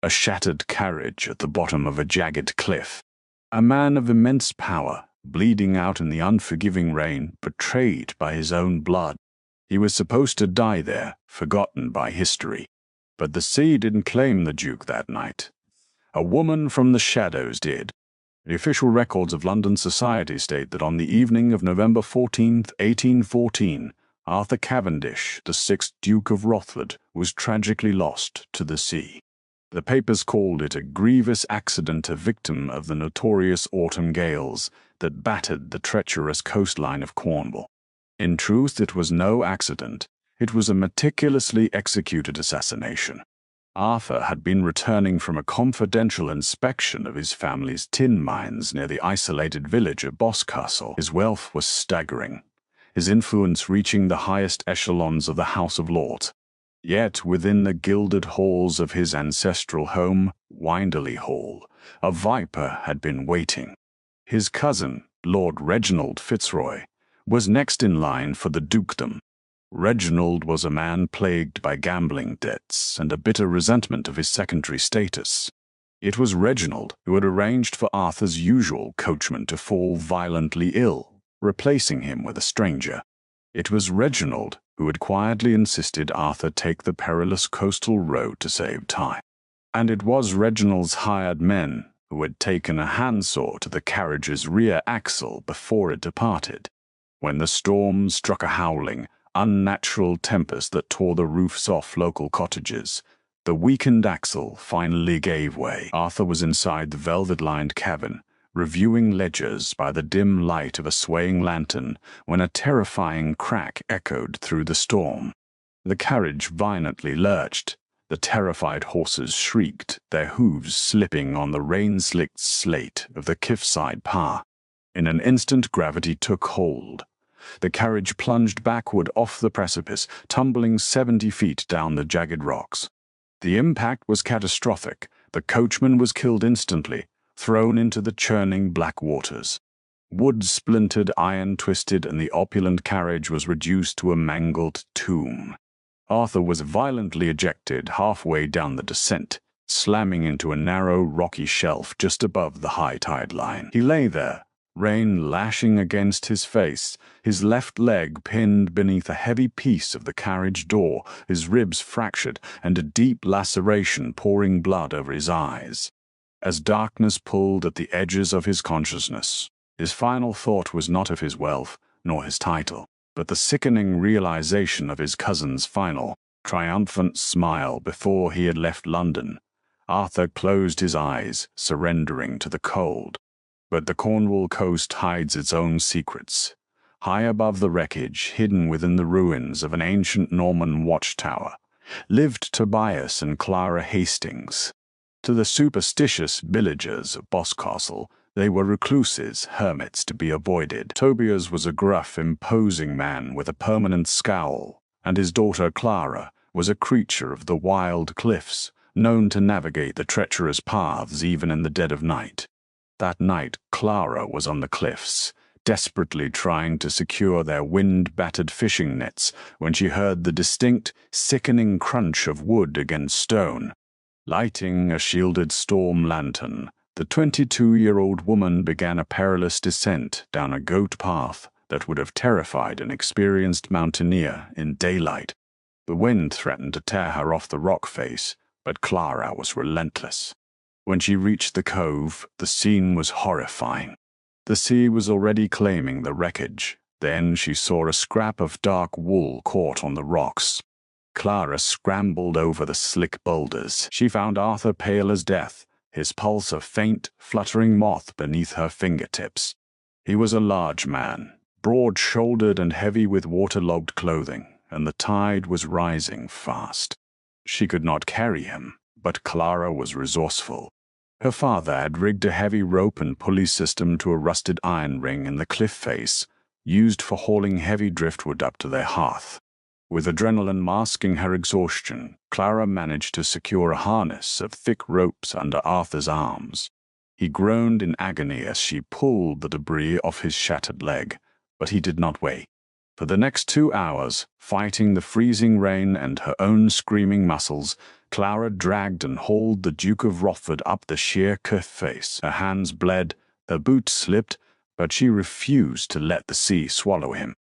a shattered carriage at the bottom of a jagged cliff. A man of immense power, bleeding out in the unforgiving rain, betrayed by his own blood. He was supposed to die there, forgotten by history. But the sea didn't claim the Duke that night. A woman from the shadows did. The official records of London society state that on the evening of November 14th, 1814, Arthur Cavendish, the 6th Duke of Rothford, was tragically lost to the sea. The papers called it a grievous accident, a victim of the notorious autumn gales that battered the treacherous coastline of Cornwall. In truth, it was no accident. It was a meticulously executed assassination. Arthur had been returning from a confidential inspection of his family's tin mines near the isolated village of Boscastle. His wealth was staggering, his influence reaching the highest echelons of the House of Lords. Yet within the gilded halls of his ancestral home, Winderley Hall, a viper had been waiting. His cousin, Lord Reginald Fitzroy, was next in line for the dukedom. Reginald was a man plagued by gambling debts and a bitter resentment of his secondary status. It was Reginald who had arranged for Arthur's usual coachman to fall violently ill, replacing him with a stranger. It was Reginald who had quietly insisted Arthur take the perilous coastal road to save time. And it was Reginald's hired men who had taken a handsaw to the carriage's rear axle before it departed. When the storm struck a howling, unnatural tempest that tore the roofs off local cottages, the weakened axle finally gave way. Arthur was inside the velvet-lined cabin, reviewing ledgers by the dim light of a swaying lantern, when a terrifying crack echoed through the storm. The carriage violently lurched. The terrified horses shrieked, their hooves slipping on the rain-slicked slate of the cliffside path. In an instant, gravity took hold. The carriage plunged backward off the precipice, tumbling 70 feet down the jagged rocks. The impact was catastrophic. The coachman was killed instantly, thrown into the churning black waters. Wood splintered, iron twisted, and the opulent carriage was reduced to a mangled tomb. Arthur was violently ejected halfway down the descent, slamming into a narrow, rocky shelf just above the high tide line. He lay there, rain lashing against his face, his left leg pinned beneath a heavy piece of the carriage door, his ribs fractured, and a deep laceration pouring blood over his eyes. As darkness pulled at the edges of his consciousness, his final thought was not of his wealth, nor his title, but the sickening realization of his cousin's final, triumphant smile before he had left London. Arthur closed his eyes, surrendering to the cold. But the Cornwall coast hides its own secrets. High above the wreckage, hidden within the ruins of an ancient Norman watchtower, lived Tobias and Clara Hastings. To the superstitious villagers of Boscastle, they were recluses, hermits to be avoided. Tobias was a gruff, imposing man with a permanent scowl, and his daughter Clara was a creature of the wild cliffs, known to navigate the treacherous paths even in the dead of night. That night, Clara was on the cliffs, desperately trying to secure their wind-battered fishing nets, when she heard the distinct, sickening crunch of wood against stone. Lighting a shielded storm lantern, the 22-year-old woman began a perilous descent down a goat path that would have terrified an experienced mountaineer in daylight. The wind threatened to tear her off the rock face, but Clara was relentless. When she reached the cove, the scene was horrifying. The sea was already claiming the wreckage. Then she saw a scrap of dark wool caught on the rocks. Clara scrambled over the slick boulders. She found Arthur pale as death, his pulse a faint, fluttering moth beneath her fingertips. He was a large man, broad-shouldered and heavy with waterlogged clothing, and the tide was rising fast. She could not carry him, but Clara was resourceful. Her father had rigged a heavy rope and pulley system to a rusted iron ring in the cliff face, used for hauling heavy driftwood up to their hearth. With adrenaline masking her exhaustion, Clara managed to secure a harness of thick ropes under Arthur's arms. He groaned in agony as she pulled the debris off his shattered leg, but he did not wait. For the next 2 hours, fighting the freezing rain and her own screaming muscles, Clara dragged and hauled the Duke of Rothford up the sheer cliff face. Her hands bled, her boots slipped, but she refused to let the sea swallow him.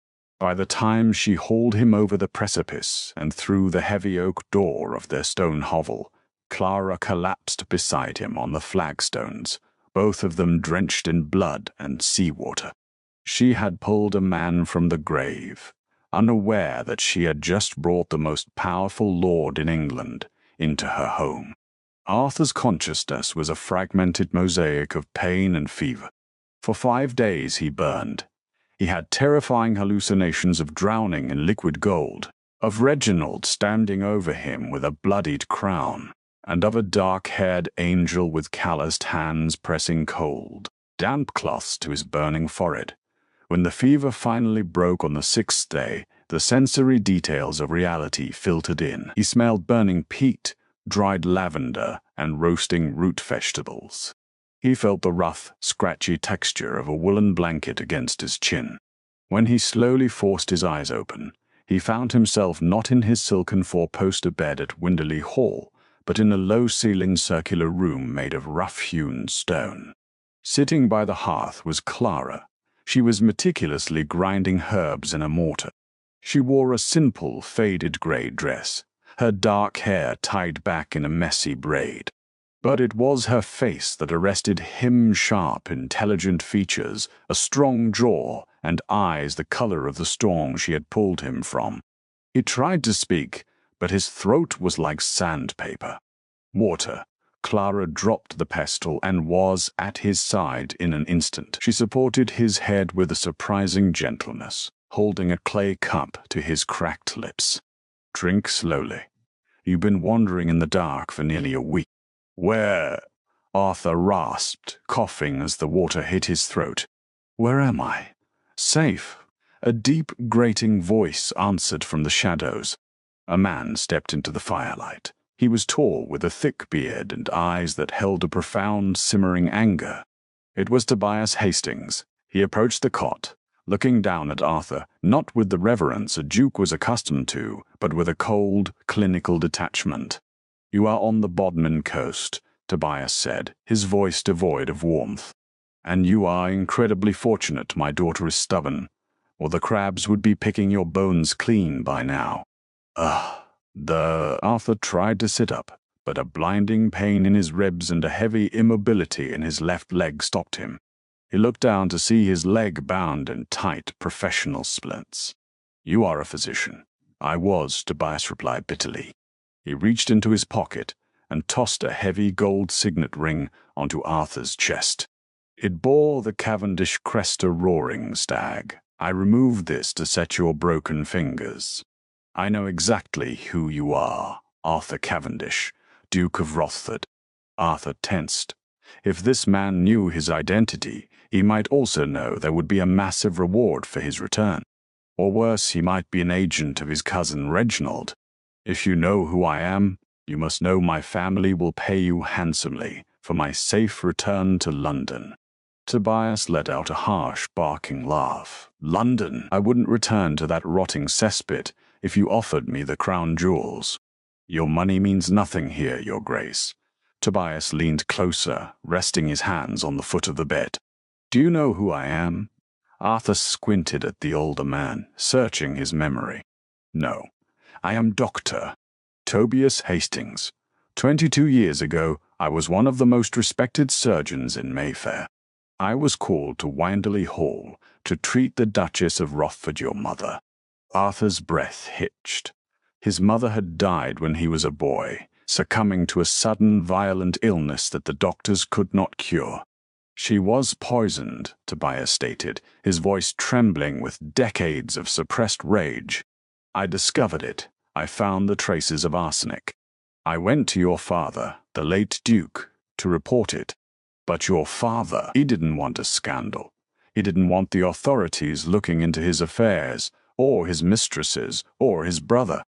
By the time she hauled him over the precipice and through the heavy oak door of their stone hovel, Clara collapsed beside him on the flagstones, both of them drenched in blood and seawater. She had pulled a man from the grave, unaware that she had just brought the most powerful lord in England into her home. Arthur's consciousness was a fragmented mosaic of pain and fever. For 5 days he burned. He had terrifying hallucinations of drowning in liquid gold, of Reginald standing over him with a bloodied crown, and of a dark-haired angel with calloused hands pressing cold, damp cloths to his burning forehead. When the fever finally broke on the 6th day, the sensory details of reality filtered in. He smelled burning peat, dried lavender, and roasting root vegetables. He felt the rough, scratchy texture of a woolen blanket against his chin. When he slowly forced his eyes open, he found himself not in his silken four-poster bed at Winderley Hall, but in a low-ceilinged circular room made of rough-hewn stone. Sitting by the hearth was Clara. She was meticulously grinding herbs in a mortar. She wore a simple, faded grey dress, her dark hair tied back in a messy braid. But it was her face that arrested him, sharp, intelligent features, a strong jaw, and eyes the color of the storm she had pulled him from. He tried to speak, but his throat was like sandpaper. Water. Clara dropped the pestle and was at his side in an instant. She supported his head with a surprising gentleness, holding a clay cup to his cracked lips. "Drink slowly. You've been wandering in the dark for nearly a week." "Where?" Arthur rasped, coughing as the water hit his throat. "Where am I?" "Safe." A deep, grating voice answered from the shadows. A man stepped into the firelight. He was tall, with a thick beard and eyes that held a profound, simmering anger. It was Tobias Hastings. He approached the cot, looking down at Arthur, not with the reverence a duke was accustomed to, but with a cold, clinical detachment. "You are on the Bodmin coast," Tobias said, his voice devoid of warmth. "And you are incredibly fortunate my daughter is stubborn, or the crabs would be picking your bones clean by now." Arthur tried to sit up, but a blinding pain in his ribs and a heavy immobility in his left leg stopped him. He looked down to see his leg bound in tight professional splints. "You are a physician." "I was," Tobias replied bitterly. He reached into his pocket and tossed a heavy gold signet ring onto Arthur's chest. It bore the Cavendish Cresta roaring stag. "I removed this to set your broken fingers. I know exactly who you are, Arthur Cavendish, Duke of Rothford." Arthur tensed. If this man knew his identity, he might also know there would be a massive reward for his return. Or worse, he might be an agent of his cousin Reginald. "If you know who I am, you must know my family will pay you handsomely for my safe return to London." Tobias let out a harsh, barking laugh. "London? I wouldn't return to that rotting cesspit if you offered me the crown jewels." "Your money means nothing here, your grace." Tobias leaned closer, resting his hands on the foot of the bed. "Do you know who I am?" Arthur squinted at the older man, searching his memory. "No. I am Dr. Tobias Hastings. 22 years ago, I was one of the most respected surgeons in Mayfair. I was called to Winderley Hall to treat the Duchess of Rothford, your mother." Arthur's breath hitched. His mother had died when he was a boy, succumbing to a sudden, violent illness that the doctors could not cure. "She was poisoned," Tobias stated, his voice trembling with decades of suppressed rage. "I discovered it. I found the traces of arsenic. I went to your father, the late Duke, to report it. But your father, he didn't want a scandal. He didn't want the authorities looking into his affairs, or his mistresses, or his brother.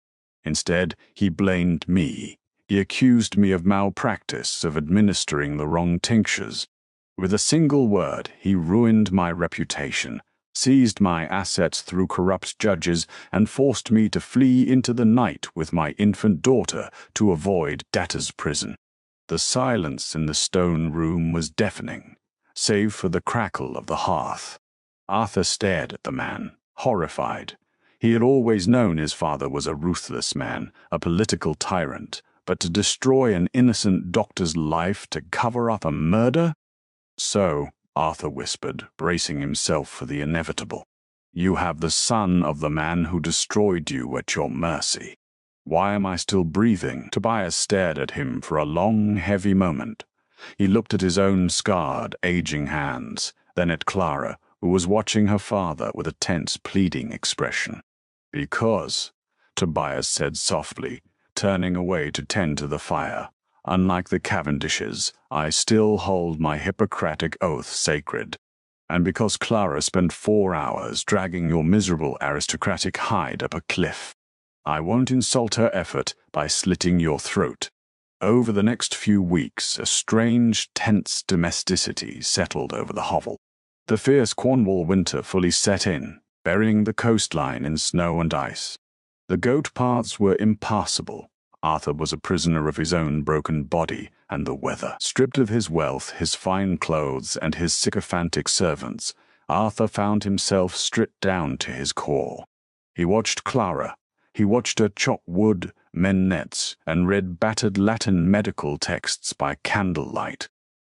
Instead, he blamed me. He accused me of malpractice, of administering the wrong tinctures. With a single word, he ruined my reputation, seized my assets through corrupt judges, and forced me to flee into the night with my infant daughter to avoid debtor's prison. The silence in the stone room was deafening, save for the crackle of the hearth. Arthur stared at the man, horrified. He had always known his father was a ruthless man, a political tyrant, but to destroy an innocent doctor's life to cover up a murder? So, Arthur whispered, bracing himself for the inevitable, you have the son of the man who destroyed you at your mercy. Why am I still breathing? Tobias stared at him for a long, heavy moment. He looked at his own scarred, aging hands, then at Clara, who was watching her father with a tense, pleading expression. Because, Tobias said softly, turning away to tend to the fire, unlike the Cavendishes, I still hold my Hippocratic oath sacred. And because Clara spent 4 hours dragging your miserable aristocratic hide up a cliff, I won't insult her effort by slitting your throat. Over the next few weeks, a strange, tense domesticity settled over the hovel. The fierce Cornwall winter fully set in, burying the coastline in snow and ice. The goat paths were impassable. Arthur was a prisoner of his own broken body and the weather. Stripped of his wealth, his fine clothes, and his sycophantic servants, Arthur found himself stripped down to his core. He watched Clara. He watched her chop wood, mend nets, and read battered Latin medical texts by candlelight.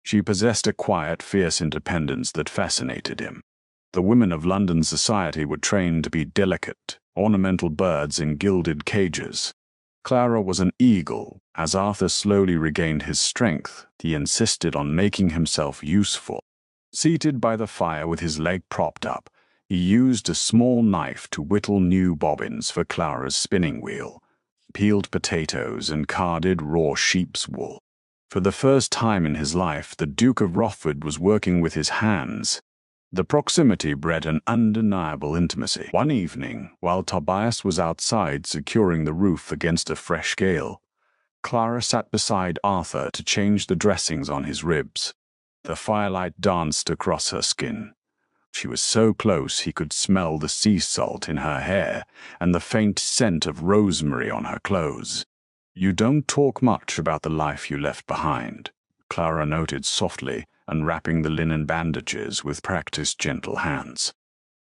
She possessed a quiet, fierce independence that fascinated him. The women of London society were trained to be delicate, ornamental birds in gilded cages. Clara was an eagle. As Arthur slowly regained his strength, he insisted on making himself useful. Seated by the fire with his leg propped up, he used a small knife to whittle new bobbins for Clara's spinning wheel, peeled potatoes and carded raw sheep's wool. For the first time in his life, the Duke of Rothford was working with his hands. The proximity bred an undeniable intimacy. One evening, while Tobias was outside securing the roof against a fresh gale, Clara sat beside Arthur to change the dressings on his ribs. The firelight danced across her skin. She was so close he could smell the sea salt in her hair and the faint scent of rosemary on her clothes. You don't talk much about the life you left behind, Clara noted softly, unwrapping the linen bandages with practiced gentle hands.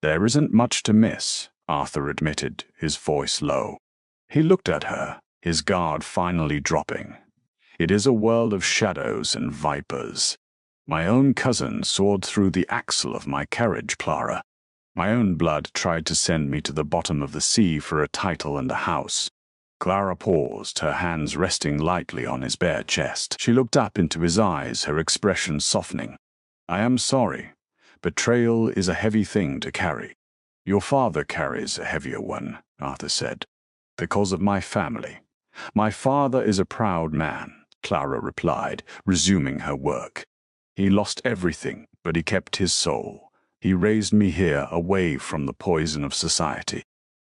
There isn't much to miss, Arthur admitted, his voice low. He looked at her, his guard finally dropping. It is a world of shadows and vipers. My own cousin soared through the axle of my carriage, Clara. My own blood tried to send me to the bottom of the sea for a title and a house. Clara paused, her hands resting lightly on his bare chest. She looked up into his eyes, her expression softening. I am sorry. Betrayal is a heavy thing to carry. Your father carries a heavier one, Arthur said. Because of my family. My father is a proud man, Clara replied, resuming her work. He lost everything, but he kept his soul. He raised me here away from the poison of society.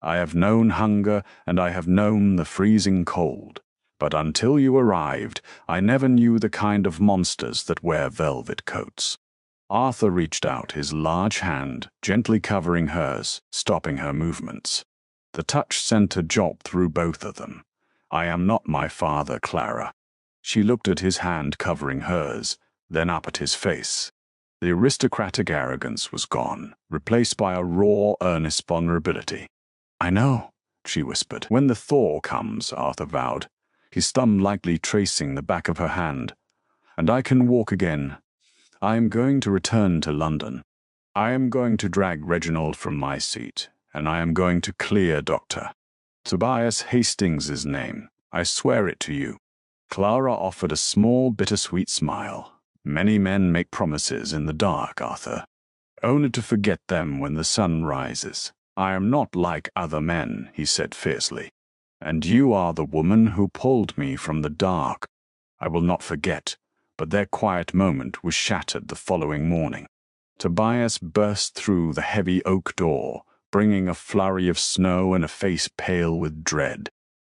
I have known hunger and I have known the freezing cold, but until you arrived, I never knew the kind of monsters that wear velvet coats. Arthur reached out his large hand, gently covering hers, stopping her movements. The touch sent a jolt through both of them. I am not my father, Clara. She looked at his hand covering hers, then up at his face. The aristocratic arrogance was gone, replaced by a raw, earnest vulnerability. I know, she whispered. When the thaw comes, Arthur vowed, his thumb lightly tracing the back of her hand, and I can walk again. I am going to return to London. I am going to drag Reginald from my seat, and I am going to clear Dr. Tobias Hastings's name. I swear it to you. Clara offered a small, bittersweet smile. Many men make promises in the dark, Arthur, only to forget them when the sun rises. I am not like other men, he said fiercely. And you are the woman who pulled me from the dark. I will not forget, but their quiet moment was shattered the following morning. Tobias burst through the heavy oak door, bringing a flurry of snow and a face pale with dread.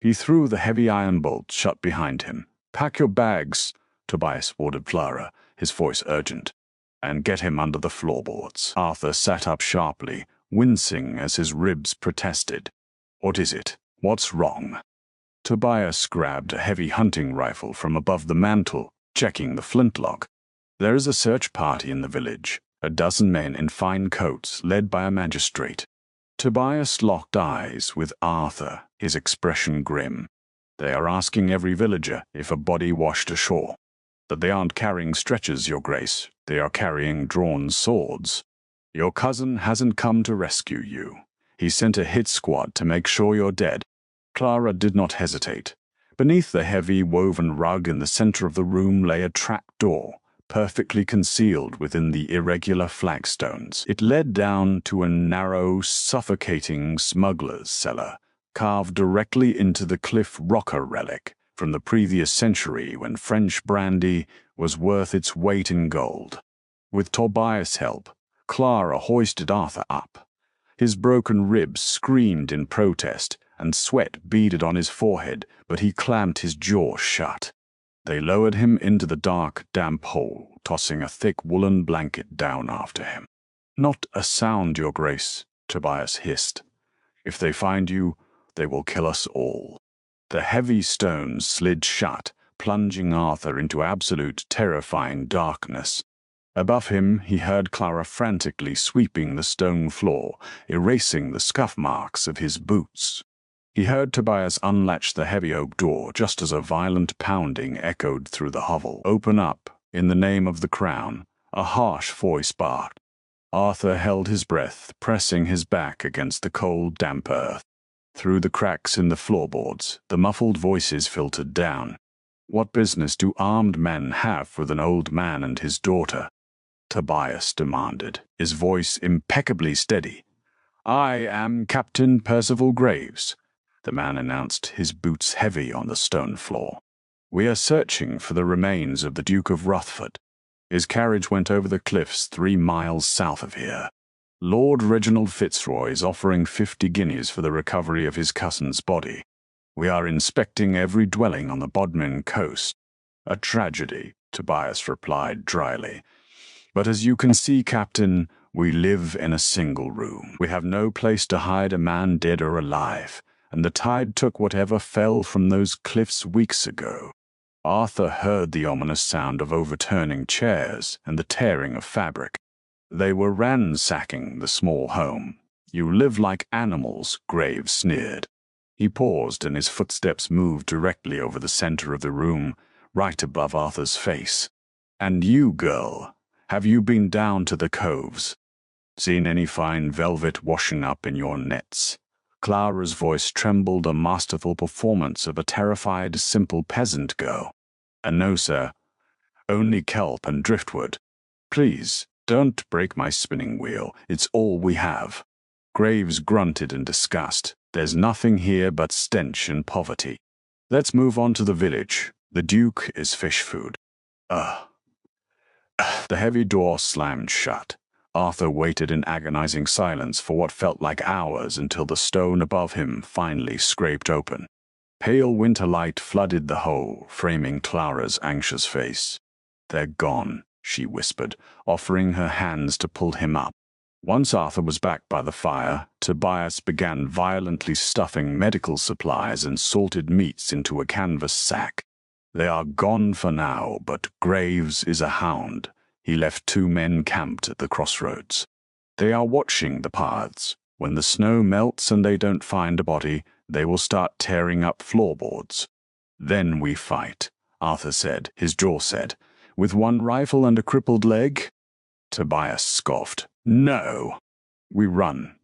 He threw the heavy iron bolt shut behind him. Pack your bags, Tobias ordered Clara, his voice urgent. and get him under the floorboards. Arthur sat up sharply, wincing as his ribs protested. What is it? What's wrong? Tobias grabbed a heavy hunting rifle from above the mantel, checking the flintlock. There is a search party in the village, a dozen men in fine coats led by a magistrate. Tobias locked eyes with Arthur, his expression grim. They are asking every villager if a body washed ashore. That they aren't carrying stretchers, Your Grace. They are carrying drawn swords. Your cousin hasn't come to rescue you. He sent a hit squad to make sure you're dead. Clara did not hesitate. Beneath the heavy woven rug in the center of the room lay a trapdoor, perfectly concealed within the irregular flagstones. It led down to a narrow, suffocating smuggler's cellar, carved directly into the cliff rocker relic from the previous century when French brandy was worth its weight in gold. With Tobias' help, Clara hoisted Arthur up. His broken ribs screamed in protest, and sweat beaded on his forehead, but he clamped his jaw shut. They lowered him into the dark, damp hole, tossing a thick woolen blanket down after him. Not a sound, Your Grace, Tobias hissed. If they find you, they will kill us all. The heavy stones slid shut, plunging Arthur into absolute, terrifying darkness. Above him, he heard Clara frantically sweeping the stone floor, erasing the scuff marks of his boots. He heard Tobias unlatch the heavy oak door just as a violent pounding echoed through the hovel. Open up, in the name of the crown, a harsh voice barked. Arthur held his breath, pressing his back against the cold, damp earth. Through the cracks in the floorboards, the muffled voices filtered down. What business do armed men have with an old man and his daughter? Tobias demanded, his voice impeccably steady. I am Captain Percival Graves, the man announced, his boots heavy on the stone floor. We are searching for the remains of the Duke of Rutherford. His carriage went over the cliffs 3 miles south of here. Lord Reginald Fitzroy is offering 50 guineas for the recovery of his cousin's body. We are inspecting every dwelling on the Bodmin coast. A tragedy, Tobias replied dryly. But as you can see, Captain, we live in a single room. We have no place to hide a man dead or alive, and the tide took whatever fell from those cliffs weeks ago. Arthur heard the ominous sound of overturning chairs and the tearing of fabric. They were ransacking the small home. You live like animals, Graves sneered. He paused, and his footsteps moved directly over the center of the room, right above Arthur's face. And you, girl, have you been down to the coves? Seen any fine velvet washing up in your nets? Clara's voice trembled, a masterful performance of a terrified, simple peasant girl. No, sir. Only kelp and driftwood. Please, don't break my spinning wheel. It's all we have. Graves grunted in disgust. There's nothing here but stench and poverty. Let's move on to the village. The Duke is fish food. The heavy door slammed shut. Arthur waited in agonizing silence for what felt like hours until the stone above him finally scraped open. Pale winter light flooded the hole, framing Clara's anxious face. They're gone, she whispered, offering her hands to pull him up. Once Arthur was back by the fire, Tobias began violently stuffing medical supplies and salted meats into a canvas sack. They are gone for now, but Graves is a hound. He left 2 men camped at the crossroads. They are watching the paths. When the snow melts and they don't find a body, they will start tearing up floorboards. Then we fight, Arthur said, his jaw set. With 1 rifle and a crippled leg? Tobias scoffed. No. We run.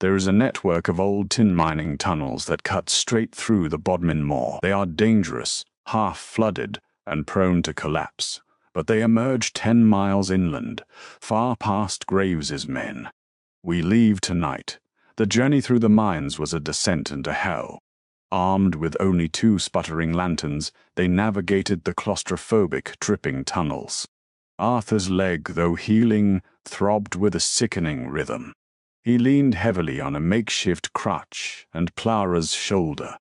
There is a network of old tin mining tunnels that cut straight through the Bodmin Moor. They are dangerous, half-flooded, and prone to collapse. But they emerge 10 miles inland, far past Graves's men. We leave tonight. The journey through the mines was a descent into hell. Armed with only 2 sputtering lanterns, they navigated the claustrophobic, dripping tunnels. Arthur's leg, though healing, throbbed with a sickening rhythm. He leaned heavily on a makeshift crutch and Clara's shoulder.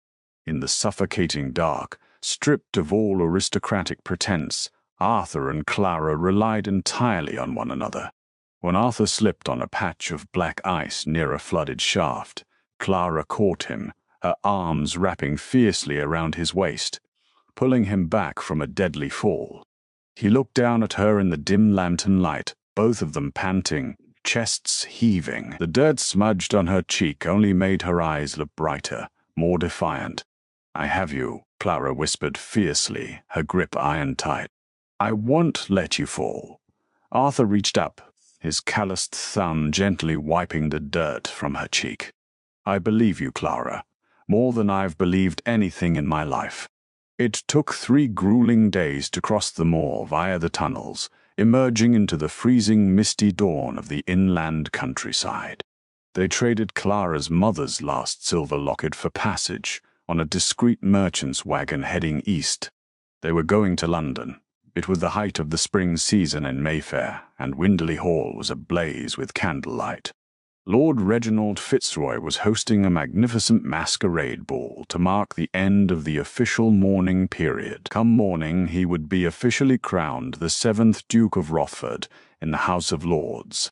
In the suffocating dark, stripped of all aristocratic pretense, Arthur and Clara relied entirely on one another. When Arthur slipped on a patch of black ice near a flooded shaft, Clara caught him, her arms wrapping fiercely around his waist, pulling him back from a deadly fall. He looked down at her in the dim lantern light, both of them panting, chests heaving. The dirt smudged on her cheek only made her eyes look brighter, more defiant. "I have you," Clara whispered fiercely, her grip iron-tight. "I won't let you fall." Arthur reached up, his calloused thumb gently wiping the dirt from her cheek. "I believe you, Clara, more than I've believed anything in my life." It took 3 grueling days to cross the moor via the tunnels, emerging into the freezing, misty dawn of the inland countryside. They traded Clara's mother's last silver locket for passage on a discreet merchant's wagon heading east. They were going to London. It was the height of the spring season in Mayfair, and Winderley Hall was ablaze with candlelight. Lord Reginald Fitzroy was hosting a magnificent masquerade ball to mark the end of the official mourning period. Come morning, he would be officially crowned the 7th Duke of Rothford in the House of Lords.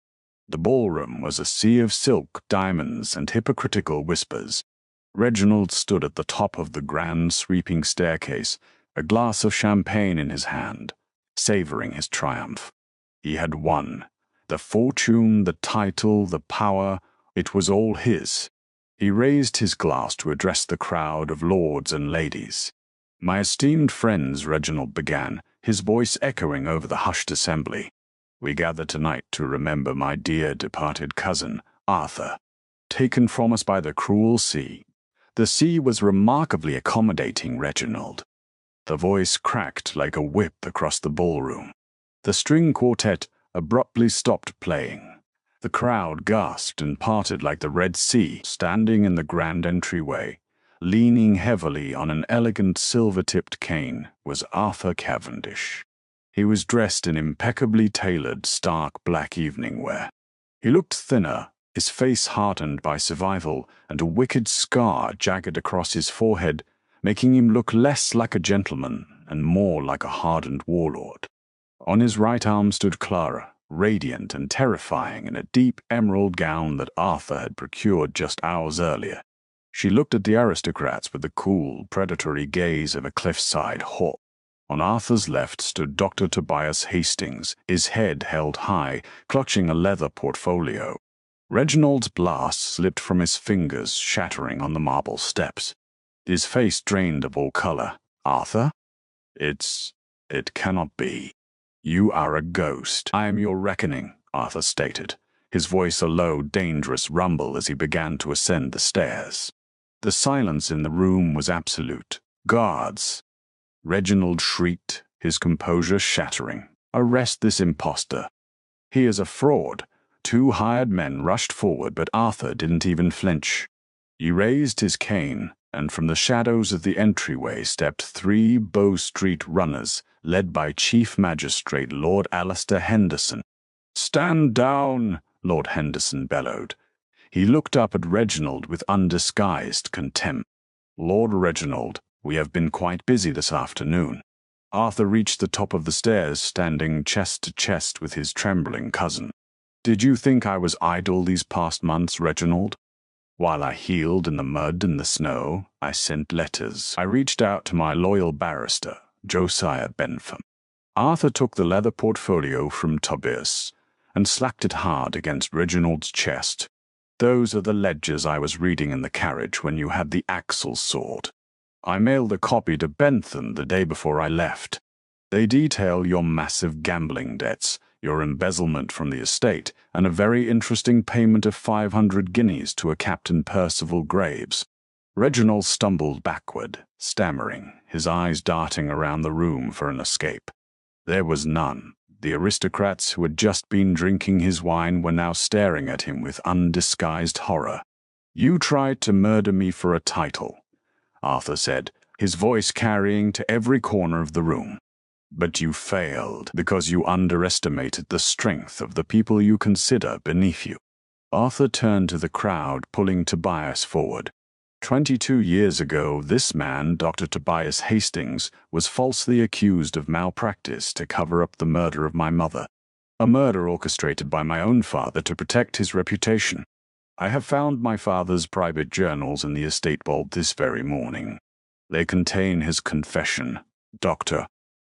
The ballroom was a sea of silk, diamonds, and hypocritical whispers. Reginald stood at the top of the grand sweeping staircase, a glass of champagne in his hand, savoring his triumph. He had won. The fortune, the title, the power, it was all his. He raised his glass to address the crowd of lords and ladies. "My esteemed friends," Reginald began, his voice echoing over the hushed assembly, "we gather tonight to remember my dear departed cousin, Arthur, taken from us by the cruel sea." The sea was remarkably accommodating, Reginald. The voice cracked like a whip across the ballroom. The string quartet abruptly stopped playing. The crowd gasped and parted like the Red Sea, standing in the grand entryway. Leaning heavily on an elegant silver-tipped cane was Arthur Cavendish. He was dressed in impeccably tailored, stark black evening wear. He looked thinner, his face hardened by survival, and a wicked scar jagged across his forehead, making him look less like a gentleman and more like a hardened warlord. On his right arm stood Clara, radiant and terrifying in a deep emerald gown that Arthur had procured just hours earlier. She looked at the aristocrats with the cool, predatory gaze of a cliffside hawk. On Arthur's left stood Dr. Tobias Hastings, his head held high, clutching a leather portfolio. Reginald's glass slipped from his fingers, shattering on the marble steps. His face drained of all color. "Arthur? It cannot be. You are a ghost." "I am your reckoning," Arthur stated, his voice a low, dangerous rumble as he began to ascend the stairs. The silence in the room was absolute. "Guards!" Reginald shrieked, his composure shattering. "Arrest this impostor. He is a fraud." 2 hired men rushed forward, but Arthur didn't even flinch. He raised his cane, and from the shadows of the entryway stepped 3 Bow Street runners, led by Chief Magistrate Lord Alistair Henderson. "Stand down!" Lord Henderson bellowed. He looked up at Reginald with undisguised contempt. "Lord Reginald, we have been quite busy this afternoon." Arthur reached the top of the stairs, standing chest to chest with his trembling cousin. "Did you think I was idle these past months, Reginald? While I healed in the mud and the snow, I sent letters. I reached out to my loyal barrister, Josiah Bentham." Arthur took the leather portfolio from Tobias and slapped it hard against Reginald's chest. "Those are the ledgers I was reading in the carriage when you had the axle sword. I mailed a copy to Bentham the day before I left. They detail your massive gambling debts, your embezzlement from the estate, and a very interesting payment of 500 guineas to a Captain Percival Graves." Reginald stumbled backward, stammering, his eyes darting around the room for an escape. There was none. The aristocrats who had just been drinking his wine were now staring at him with undisguised horror. "You tried to murder me for a title," Arthur said, his voice carrying to every corner of the room. "But you failed because you underestimated the strength of the people you consider beneath you." Arthur turned to the crowd, pulling Tobias forward. 22 years ago, this man, Dr. Tobias Hastings, was falsely accused of malpractice to cover up the murder of my mother, a murder orchestrated by my own father to protect his reputation. I have found my father's private journals in the estate vault this very morning. They contain his confession. Dr.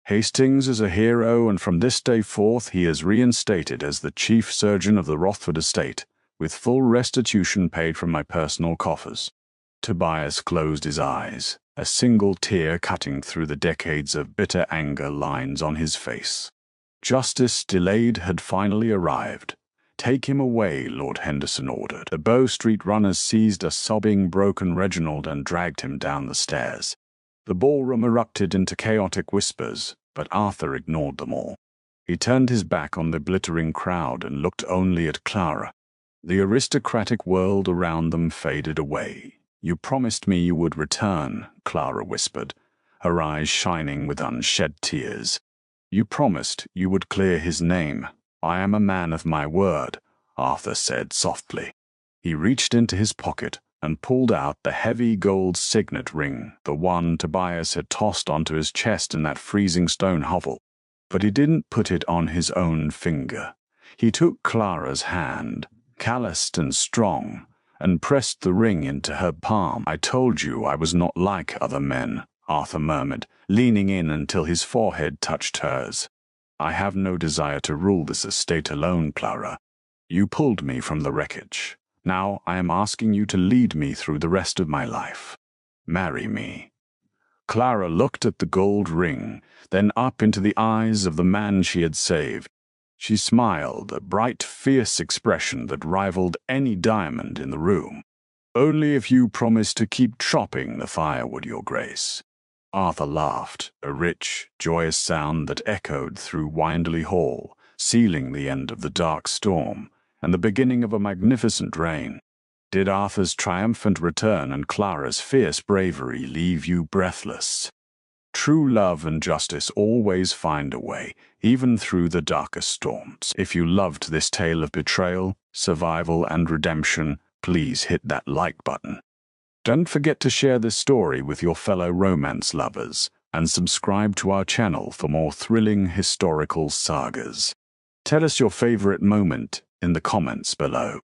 Hastings is a hero, and from this day forth he is reinstated as the chief surgeon of the Rothford estate, with full restitution paid from my personal coffers. Tobias closed his eyes, a single tear cutting through the decades of bitter anger lines on his face. Justice delayed had finally arrived. "Take him away," Lord Henderson ordered. The Bow Street runners seized a sobbing, broken Reginald and dragged him down the stairs. The ballroom erupted into chaotic whispers, but Arthur ignored them all. He turned his back on the glittering crowd and looked only at Clara. The aristocratic world around them faded away. "You promised me you would return," Clara whispered, her eyes shining with unshed tears. "You promised you would clear his name." "I am a man of my word," Arthur said softly. He reached into his pocket and pulled out the heavy gold signet ring, the one Tobias had tossed onto his chest in that freezing stone hovel. But he didn't put it on his own finger. He took Clara's hand, calloused and strong, and pressed the ring into her palm. "I told you I was not like other men," Arthur murmured, leaning in until his forehead touched hers. "I have no desire to rule this estate alone, Clara. You pulled me from the wreckage. Now I am asking you to lead me through the rest of my life. Marry me." Clara looked at the gold ring, then up into the eyes of the man she had saved. She smiled, a bright, fierce expression that rivaled any diamond in the room. "Only if you promise to keep chopping the firewood, Your Grace." Arthur laughed, a rich, joyous sound that echoed through Winderley Hall, sealing the end of the dark storm and the beginning of a magnificent reign. Did Arthur's triumphant return and Clara's fierce bravery leave you breathless? True love and justice always find a way, even through the darkest storms. If you loved this tale of betrayal, survival, and redemption, please hit that like button. Don't forget to share this story with your fellow romance lovers, and subscribe to our channel for more thrilling historical sagas. Tell us your favorite moment in the comments below.